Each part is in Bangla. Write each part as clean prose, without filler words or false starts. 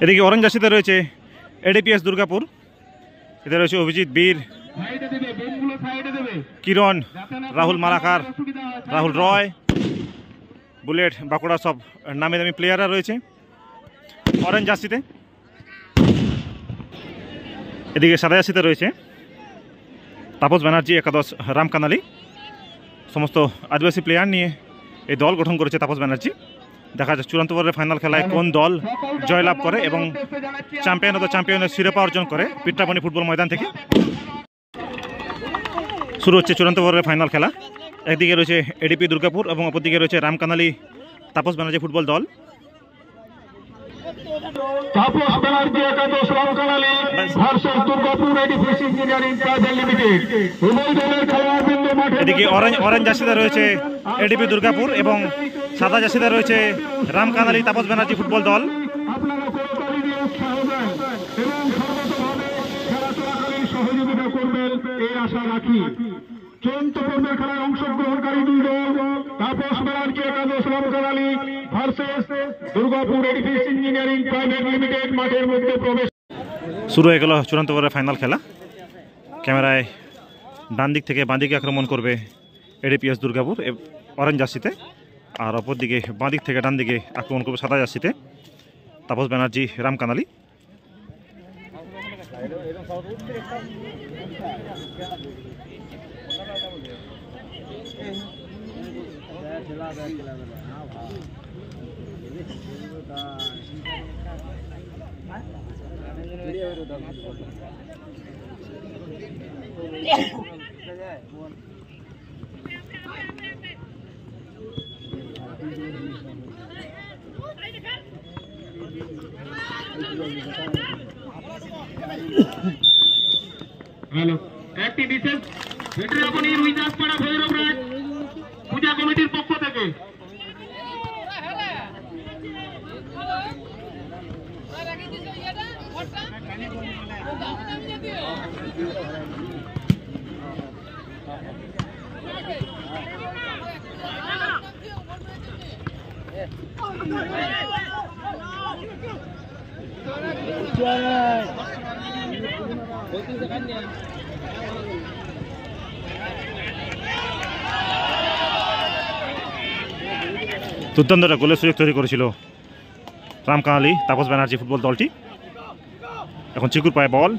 এদিকে অরেঞ্জ জার্সিতে রয়েছে এডিপিএস দুর্গাপুর। এতে রয়েছে অভিজিৎ বীর, কিরণ, রাহুল মালাকার, রাহুল রয়, বুলেট, বাঁকুড়া সব নামি দামি প্লেয়াররা রয়েছে অরেঞ্জ জার্সিতে। এদিকে সাদা জার্সিতে রয়েছে তাপস ব্যানার্জি, একাদশ রামকানালি। সমস্ত আদিবাসী প্লেয়ার নিয়ে এই দল গঠন করেছে তাপস ব্যানার্জি। দেখা যাক চূড়ান্ত পর্বের ফাইনাল খেলায় কোন দল জয়লাভ করে এবং চ্যাম্পিয়নের শিরোপা অর্জন করে পিট্টাবনি ফুটবল ময়দান থেকে। শুরু হচ্ছে চূড়ান্ত পর্বের ফাইনাল খেলা। একদিকে রয়েছে এডিপি দুর্গাপুর এবং অপরদিকে রয়েছে রামকানালি তাপস ব্যানার্জি ফুটবল দল। এদিকে অরেঞ্জ জার্সিতে রয়েছে এডিপি দুর্গাপুর এবং সাদা জার্সিতে রয়েছে রামকানালি তাপস ব্যানার্জি ফুটবল দল। সহযোগিতা করবেন এই আশা রাখি। চূড়ান্ত পর্বের খেলায় অংশগ্রহণকারী দুই দল তাপস ব্যানার্জি একাদশ Ramkanali versus Durgapur Edifice engineering private limited মাঠের মধ্যে প্রবেশ। শুরু হয়ে গেল চূড়ান্ত পর্বের ফাইনাল খেলা। ক্যামেরায় ডান দিক থেকে বাঁ দিকে আক্রমণ করবে এডিপিএস দুর্গাপুর অরেঞ্জ জার্সিতে, আর অপরদিকে বাঁ দিক থেকে ডান দিকে আক্রমণ করবে সাদা জার্সিতে তাপস ব্যানার্জি রামকানালি। হ্যালো, একটি বিশেষ বিজ্ঞাপনী রুইদাসপাড়া ভৈরবরাজ পূজা কমিটির পক্ষ থেকে। দুর্দান্ত একটা গোলের সুযোগ তৈরি করেছিল রামকানালি তাপস ব্যানার্জি ফুটবল দলটি। এখন চিকুর পায়ে বল,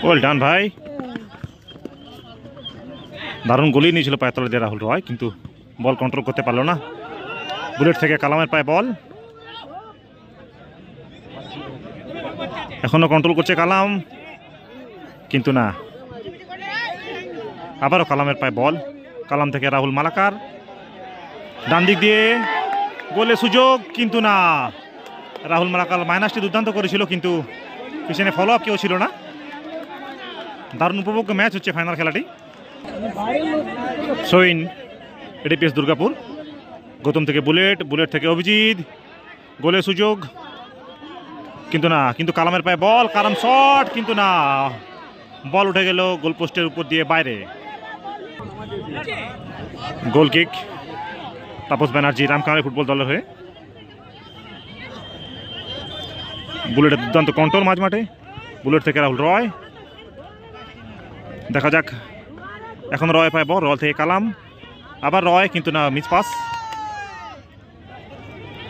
ওয়েল ডান ভাই। দারুণ গোলই নিয়েছিল পায়ে তলে দিয়ে রাহুল রয়, কিন্তু বল কন্ট্রোল করতে পারলো না। বুলেট থেকে কালামের পায়ে বল, এখনো কন্ট্রোল করছে কালাম, কিন্তু না। আবারও কালামের পায়ে বল, কালাম থেকে রাহুল মালাকার, ডান দিক দিয়ে গোলে সুযোগ, কিন্তু না। রাহুল মালাকার মাইনাসটি দুর্দান্ত করেছিল, কিন্তু পিছনে ফলো আপ কেউ ছিল না। দারুণ উপভোগ্য ম্যাচ হচ্ছে ফাইনাল খেলাটি। সইন এডিপিএস দুর্গাপুর, গৌতম থেকে বুলেট, বুলেট থেকে অভিজিৎ, গোলে সুযোগ, কিন্তু না। কিন্তু কালামের পায়ে বল, কালাম শট, কিন্তু না। বল উঠে গেল গোল পোস্টের উপর দিয়ে বাইরে। Goal kick Tapas Banerjee Ramkanali football দলের হয়ে। বুলেটের দুর্দান্ত কন্ট্রোল মাঝ মাঠে, বুলেট থেকে রাহুল রয়, দেখা যাক। এখন রয় পায় বল, রয় থেকে কালাম, আবার রয়, কিন্তু না, মিস পাস।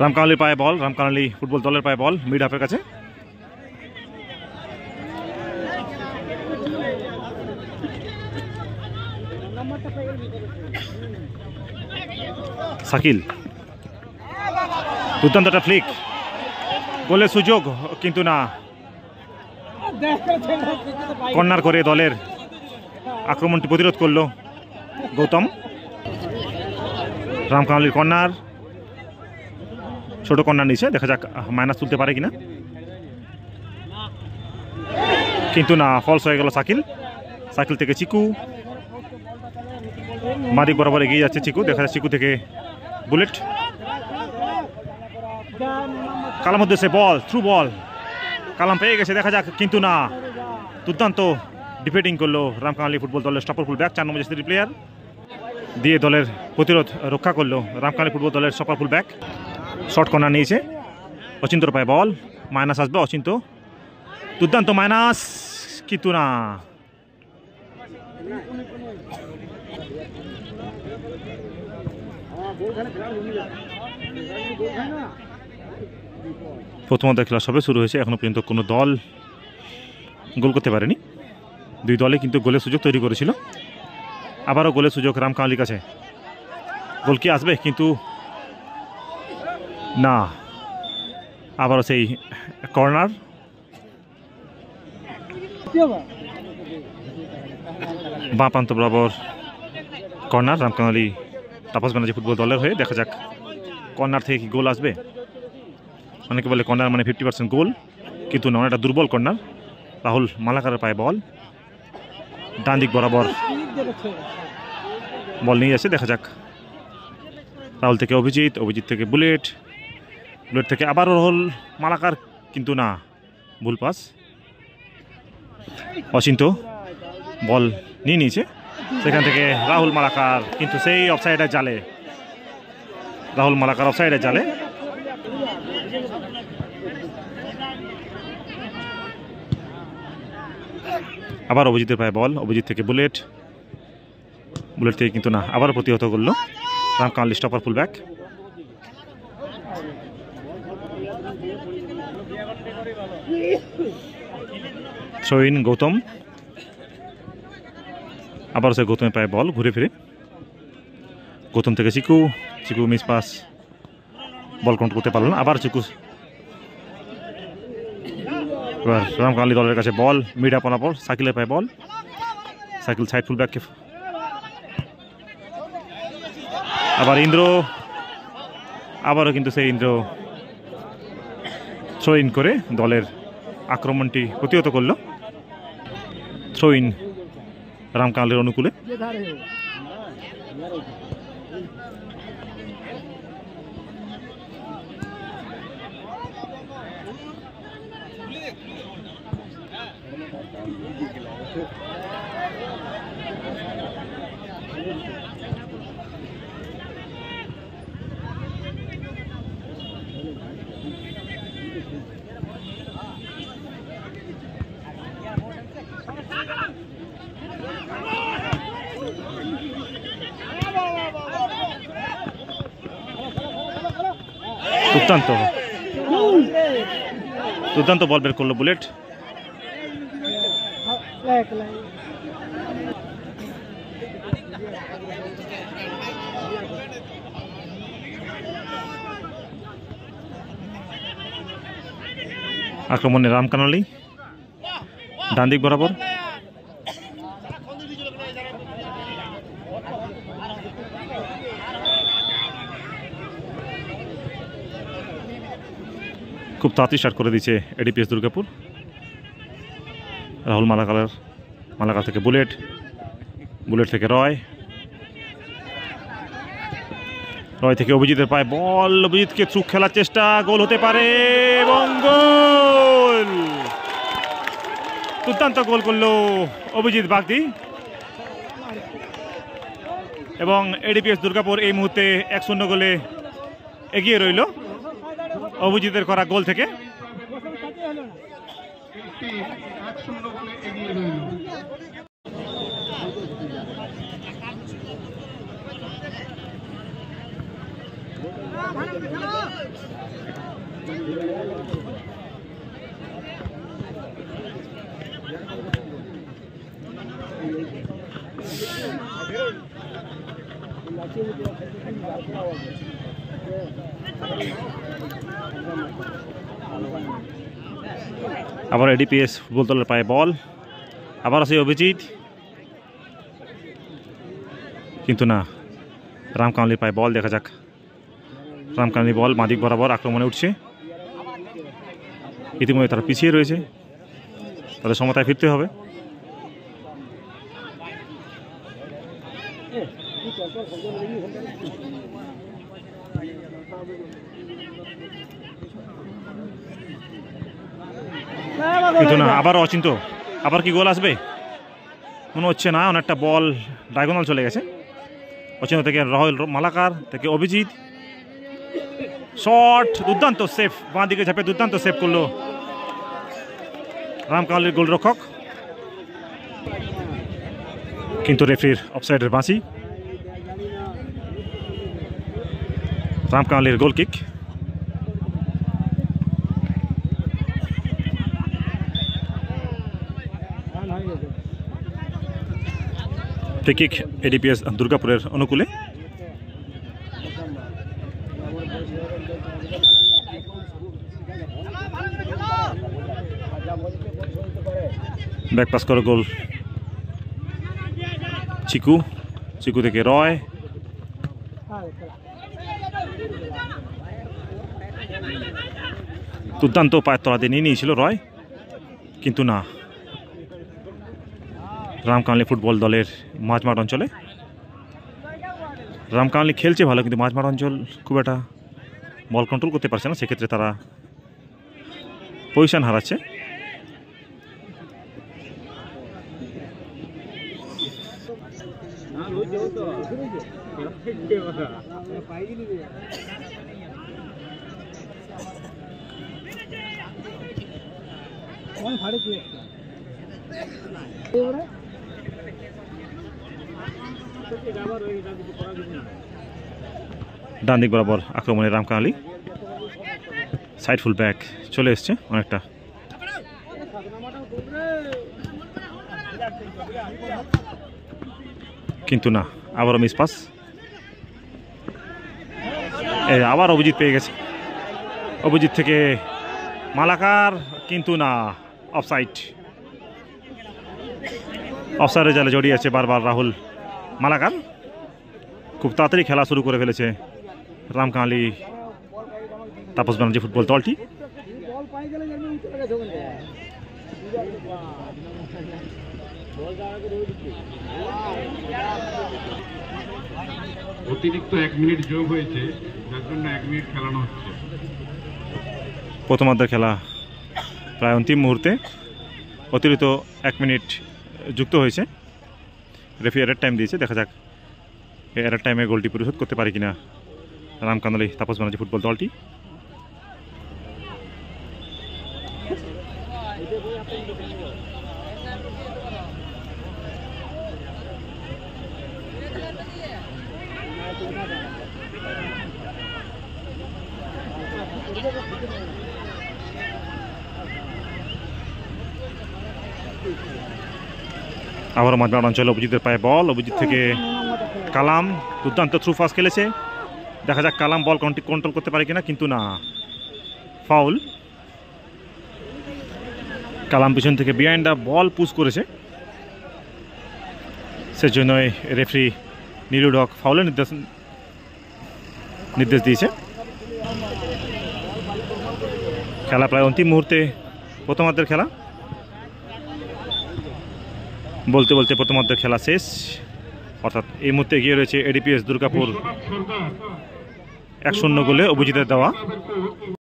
রামকানালির পায়ে বল, রামকানালি ফুটবল দলের পায়ে বল মিড হাফের কাছে। শাকিল, দুর্দান্ত একটা ফ্লিক, গোলের সুযোগ, কিন্তু না। কর্নার করে দলের আক্রমণটি প্রতিরোধ করলো গৌতম। রামকানালির কর্নার, ছোট কর্নার নিচে, দেখা যাক মাইনাস তুলতে পারে কিনা, কিন্তু না, ফলস হয়ে গেল সাকিল। সাকিল থেকে চিকু, মাদিক বরাবর এগিয়ে যাচ্ছে চিকু, দেখা যাচ্ছে চিকু থেকে বুলেট। কালাম উদ্দেশ্যে বল, থ্রু বল, কালাম পেয়ে গেছে, দেখা যাক, কিন্তু না, দুর্দান্ত ডিফেন্ডিং করলো রামকানালি ফুটবল দলের স্টপার ফুল ব্যাক, 4 নম্বর জার্সি প্লেয়ার দিয়ে দলের প্রতিরোধ রক্ষা করলো রামকানালি ফুটবল দলের stopper full back. Short corner নিয়েছে, অচিন্তর পায়ে বল, মাইনাস আসবে, অচিন্ত, দুর্দান্ত মাইনাস, কিন্তু না, প্রথমার্ধের খেলা সবে শুরু হয়েছে, এখনো পর্যন্ত কোনো দল গোল করতে পারেনি। দুই দলে কিন্তু গোলের সুযোগ তৈরি করেছিল, আবারও গোলের সুযোগ রামকানালির কাছে, গোল কি আসবে, কিন্তু না, আবারও সেই কর্নার, বাঁ প্রান্ত বরাবর কর্নার রামকানালি তাপস ব্যানার্জি ফুটবল দলের হয়ে। দেখা যাক কর্নার থেকে কি গোল আসবে। অনেকে বলে কর্নার মানে 50% গোল, কিন্তু না, এটা দুর্বল কর্নার। রাহুল মালাকারের পায়ে বল, ডান দিক বরাবর বল নিয়ে আসে, দেখা যাক, রাহুল থেকে অভিজিৎ, অভিজিৎ থেকে বুলেট, বুলেট থেকে আবারও রাহুল মালাকার, কিন্তু না, ভুল পাস। অচিন্ত বল নিয়ে নিয়েছে, সেখান থেকে রাহুল মালাকার, কিন্তু সেই অফসাইডের জালে, রাহুল মালাকার অফসাইডের জালে। আবার অভিজিতের পায়ে বল, অভিজিৎ থেকে বুলেট, বুলেট থেকে কিন্তু না, আবার প্রতিহত করলো Ramkanali stopper full back. Throw in Gautam, আবার সে গৌতমের পায়ে বল, ঘুরে ফিরে গৌতম থেকে Chiku, Chiku miss pass, ball control করতে পারল না, আবার চিকু। এবার রামকানালি দলের কাছে বল, মিডা পলাপল, সাইকেলের পায়ে বল, সাইকেল সাইড ফুল ব্যাককে, আবার ইন্দ্র, আবারও কিন্তু সেই ইন্দ্র থ্রো ইন করে দলের আক্রমণটি প্রতিহত করল। থ্রো ইন রামকানালির অনুকূলে। দুর্দান্ত দুর্দান্ত বল বের করলো বুলেট। আক্রমণে রামকানালি ডান দিক বরাবর, খুব তাড়াতাড়ি স্টার্ট করে দিচ্ছে এডিপিএস দুর্গাপুর। রাহুল মালাকার থেকে বুলেট, বুলেট থেকে রয়, রয় থেকে অভিজিতের পায়ে বল, অভিজিৎকে চুক খেলার চেষ্টা, গোল হতে পারে এবং গোল! দুর্দান্ত গোল করলো অভিজিৎ বাগদি এবং এডিপিএস দুর্গাপুর এই মুহূর্তে 1-0 গোলে এগিয়ে রইল অভিজিতের করা গোল থেকে। আবার এডিপিএস ফুটবল দলের পায়ে বল, আবার আছে অভিজিৎ, কিন্তু না, রামকামালির পায়ে বল। দেখা যাক, রামকামালি বল বাঁদিক বরাবর আক্রমণে উঠছে। ইতিমধ্যে তারা পিছিয়ে রয়েছে, তাদের সমতায় ফিরতে হবে। কিন্তু না, আবার অচিন্ত, আবার কি গোল আসবে মনে হচ্ছে না। অনেকটা বল ডায়াগোনাল চলে গেছে। অচিন্ত থেকে রাহুল মালাকার, থেকে অভিজিৎ, শট, দুর্দান্ত সেভ, বাঁ দিকে ঝাঁপে দুর্দান্ত সেভ করলো রামকামালির গোলরক্ষক, কিন্তু রেফারির অফসাইডের বাঁশি। রামকামালির গোল কিক। ফ্রি কিক এডিপিএস দুর্গাপুরের অনুকূলে। ব্যাক পাস করে গোল চিকু, চিকু থেকে রয়, দুর্দান্ত পায়ের তলা দিয়ে নিয়ে নিয়েছিল রয়, কিন্তু না। রামকামালি ফুটবল দলের মাঝমাঠ অঞ্চলে, রামকামালি খেলছে ভালো, কিন্তু মাঝমাঠ অঞ্চল খুব একটা বল কন্ট্রোল করতে পারছে না, সেক্ষেত্রে তারা পজিশন হারাচ্ছে। ডান দিক বরাবর আক্রমণে রামকামালি, সাইড ফুল ব্যাক চলে এসছে অনেকটা, কিন্তু না, আবারও মিস পাস। আবার অভিজিৎ পেয়ে গেছে, অভিজিৎ থেকে মালাকার, কিন্তু না, অফসাইড। অফসাইডের জালে জড়িয়ে আছে বারবার রাহুল মালাকার। খুব তাড়াতাড়ি খেলা শুরু করে ফেলেছে রামকামালি তাপস ব্যানার্জি ফুটবল দলটি। অতিরিক্ত 1 মিনিট যোগ হয়েছে, যার জন্য 1 মিনিট খেলানো হচ্ছে। প্রথমার্ধের খেলা প্রায় অন্তিম মুহূর্তে, অতিরিক্ত 1 মিনিট যুক্ত হয়েছে। রেফারি এরার টাইম দিয়েছে, দেখা যাক এরার টাইমে গোলটি পরিশোধ করতে পারে কিনা রামকামালি তাপস ব্যানার্জি ফুটবল দলটি। আবার মাঝমাঠ অঞ্চলে অভিজিতের পায়ে বল, অভিজিৎ থেকে কালাম, দুর্দান্ত থ্রু ফাস্ট খেলেছে। দেখা যাক কালাম বল কন্ট্রোল করতে পারে কিনা, কিন্তু না, ফাউল। কালাম পিছন থেকে বিহাইন্ড দ্য বল পুশ করেছে, সেজন্যই রেফারি নীলুর হক ফাউলের নির্দেশ দিয়েছে। খেলা প্রায় অন্তিম মুহূর্তে, প্রথমার্ধের খেলা। বলতে বলতে প্রথমার্ধের খেলা শেষ, অর্থাৎ এই মুহূর্তে এগিয়ে রয়েছে এডিপিএস দুর্গাপুর 1-0 গোলে অভিজিতের দেওয়া।